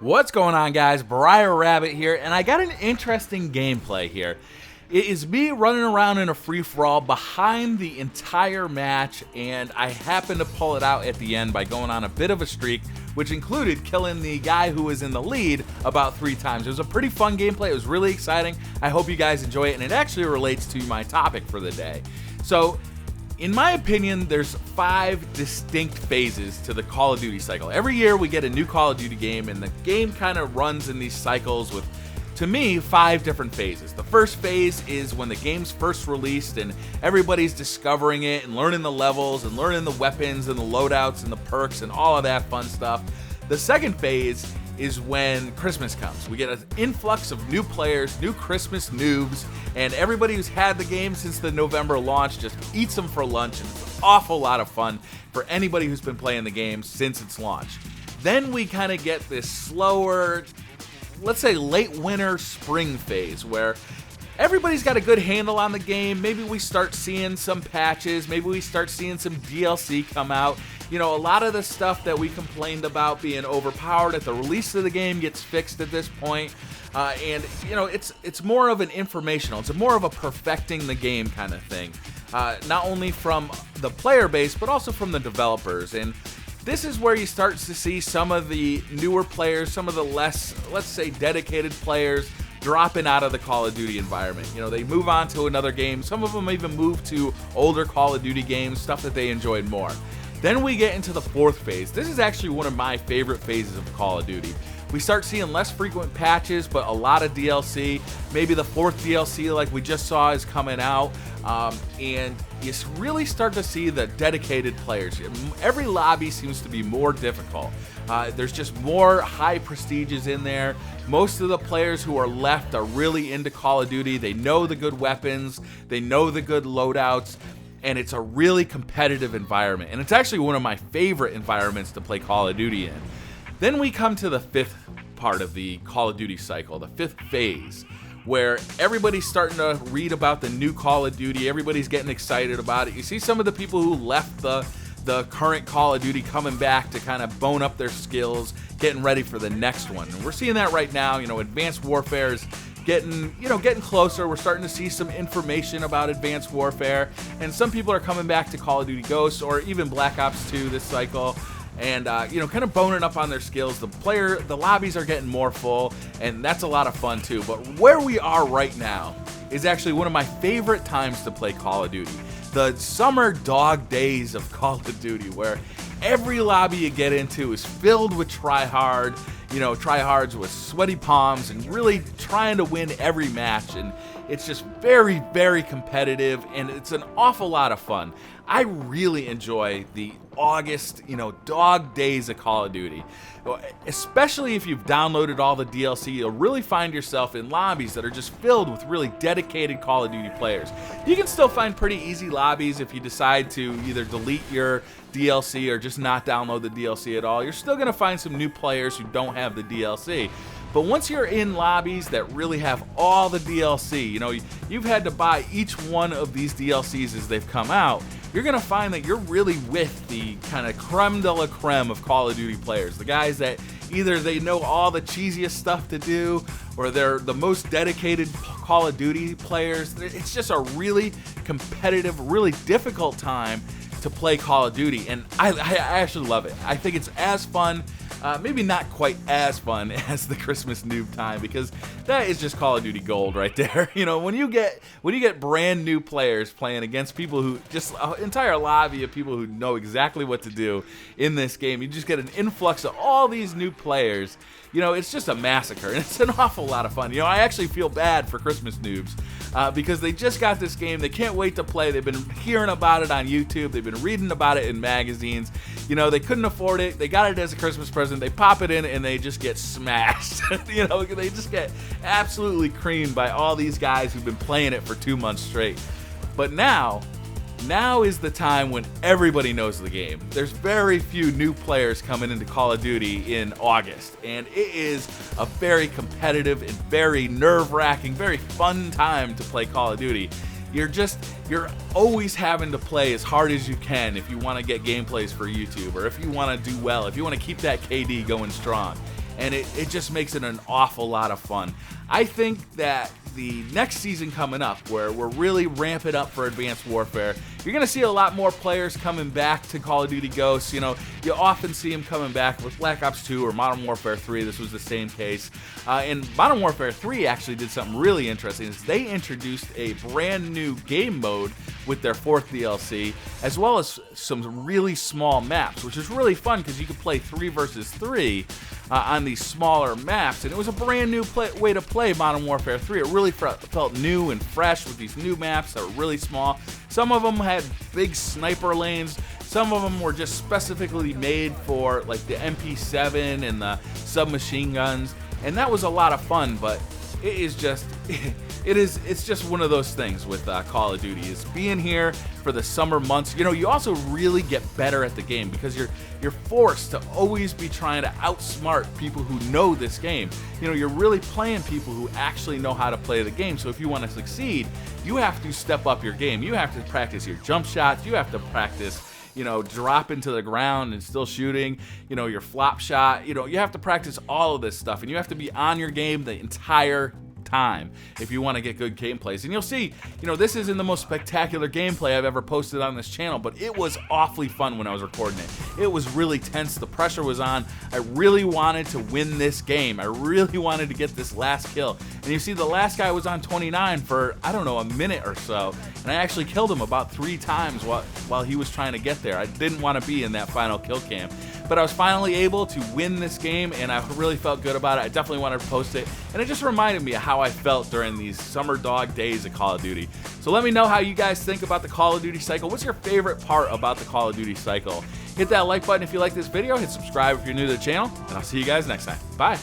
What's going on, guys? BriarRabbit here, and I got an interesting gameplay here. It is me running around in a free-for-all behind the entire match, and I happened to pull it out at the end by going on a bit of a streak, which included killing the guy who was in the lead about 3 times. It was a pretty fun gameplay. It was really exciting. I hope you guys enjoy it, and it actually relates to my topic for the day. So, in my opinion, there's 5 distinct phases to the Call of Duty cycle. Every year we get a new Call of Duty game, and the game kind of runs in these cycles with, to me, 5 different phases. The first phase is when the game's first released and everybody's discovering it and learning the levels and learning the weapons and the loadouts and the perks and all of that fun stuff. The second phase is when Christmas comes. We get an influx of new players, new Christmas noobs, and everybody who's had the game since the November launch just eats them for lunch, and it's an awful lot of fun for anybody who's been playing the game since its launch. Then we kind of get this slower, let's say late winter, spring phase where everybody's got a good handle on the game. Maybe we start seeing some patches, maybe we start seeing some DLC come out. You know, a lot of the stuff that we complained about being overpowered at the release of the game gets fixed at this point. And, you know, it's more of an informational, it's more of a perfecting the game kind of thing. Not only from the player base, but also from the developers. And this is where you start to see some of the newer players, some of the less, let's say, dedicated players dropping out of the Call of Duty environment. You know, they move on to another game. Some of them even move to older Call of Duty games, stuff that they enjoyed more. Then we get into the fourth phase. This is actually one of my favorite phases of Call of Duty. We start seeing less frequent patches, but a lot of DLC. Maybe the 4th DLC, like we just saw, is coming out. And you really start to see the dedicated players. Every lobby seems to be more difficult. There's just more high prestiges in there. Most of the players who are left are really into Call of Duty. They know the good weapons. They know the good loadouts. And it's a really competitive environment. And it's actually one of my favorite environments to play Call of Duty in. Then we come to the 5th part of the Call of Duty cycle, the 5th phase, where everybody's starting to read about the new Call of Duty. Everybody's getting excited about it. You see some of the people who left the current Call of Duty coming back to kind of bone up their skills, getting ready for the next one. And we're seeing that right now. You know, Advanced Warfare is getting closer. We're starting to see some information about Advanced Warfare, and some people are coming back to Call of Duty Ghosts or even Black Ops 2 this cycle, and kind of boning up on their skills. The lobbies are getting more full, and that's a lot of fun too. But where we are right now is actually one of my favorite times to play Call of Duty. The summer dog days of Call of Duty, where every lobby you get into is filled with tryhards with sweaty palms and really trying to win every match, and it's just very, very competitive, and it's an awful lot of fun. I really enjoy the August, dog days of Call of Duty. Especially if you've downloaded all the DLC, you'll really find yourself in lobbies that are just filled with really dedicated Call of Duty players. You can still find pretty easy lobbies if you decide to either delete your DLC or just not download the DLC at all. You're still going to find some new players who don't have the DLC. But once you're in lobbies that really have all the DLC, you've had to buy each one of these DLCs as they've come out, you're going to find that you're really with the kind of creme de la creme of Call of Duty players. The guys that either they know all the cheesiest stuff to do, or they're the most dedicated Call of Duty players. It's just a really competitive, really difficult time to play Call of Duty, and I actually love it. I think it's as fun, maybe not quite as fun as the Christmas noob time, because that is just Call of Duty gold right there. When you get brand new players playing against people who just an entire lobby of people who know exactly what to do in this game, you just get an influx of all these new players. It's just a massacre, and it's an awful lot of fun. I actually feel bad for Christmas noobs because they just got this game. They can't wait to play. They've been hearing about it on YouTube. They've been reading about it in magazines. They couldn't afford it. They got it as a Christmas present. They pop it in, and they just get smashed. They just get absolutely creamed by all these guys who've been playing it for 2 months straight. But now is the time when everybody knows the game. There's very few new players coming into Call of Duty in August, and it is a very competitive and very nerve-wracking, very fun time to play Call of Duty. you're always having to play as hard as you can if you want to get gameplays for YouTube, or if you want to do well, if you want to keep that KD going strong. And it just makes it an awful lot of fun. I think that the next season coming up, where we're really ramping up for Advanced Warfare, you're going to see a lot more players coming back to Call of Duty Ghosts. You know, you often see them coming back with Black Ops 2 or Modern Warfare 3. This was the same case. And Modern Warfare 3 actually did something really interesting. Is they introduced a brand new game mode with their 4th DLC, as well as some really small maps, which is really fun because you could play 3 versus 3 on these smaller maps, and it was a brand new way to play Modern Warfare 3. It really felt new and fresh with these new maps that were really small. Some of them had big sniper lanes. Some of them were just specifically made for like the MP7 and the submachine guns, and that was a lot of fun. But it is just it's just one of those things with Call of Duty, is being here for the summer months. You know, you also really get better at the game because you're forced to always be trying to outsmart people who know this game. You know, you're really playing people who actually know how to play the game. So if you want to succeed, you have to step up your game. You have to practice your jump shots. You have to practice, you know, dropping to the ground and still shooting, you know, your flop shot. You know, you have to practice all of this stuff, and you have to be on your game the entire time if you want to get good gameplays. And you'll see, you know, this isn't the most spectacular gameplay I've ever posted on this channel, but it was awfully fun when I was recording it. It was really tense. The pressure was on. I really wanted to win this game. I really wanted to get this last kill. And you see, the last guy was on 29 for, I don't know, a minute or so, and I actually killed him about 3 times while he was trying to get there. I didn't want to be in that final kill cam, but I was finally able to win this game, and I really felt good about it. I definitely wanted to post it, and it just reminded me of how I felt during these summer dog days of Call of Duty. So let me know how you guys think about the Call of Duty cycle. What's your favorite part about the Call of Duty cycle? Hit that like button if you like this video, hit subscribe if you're new to the channel, and I'll see you guys next time. Bye.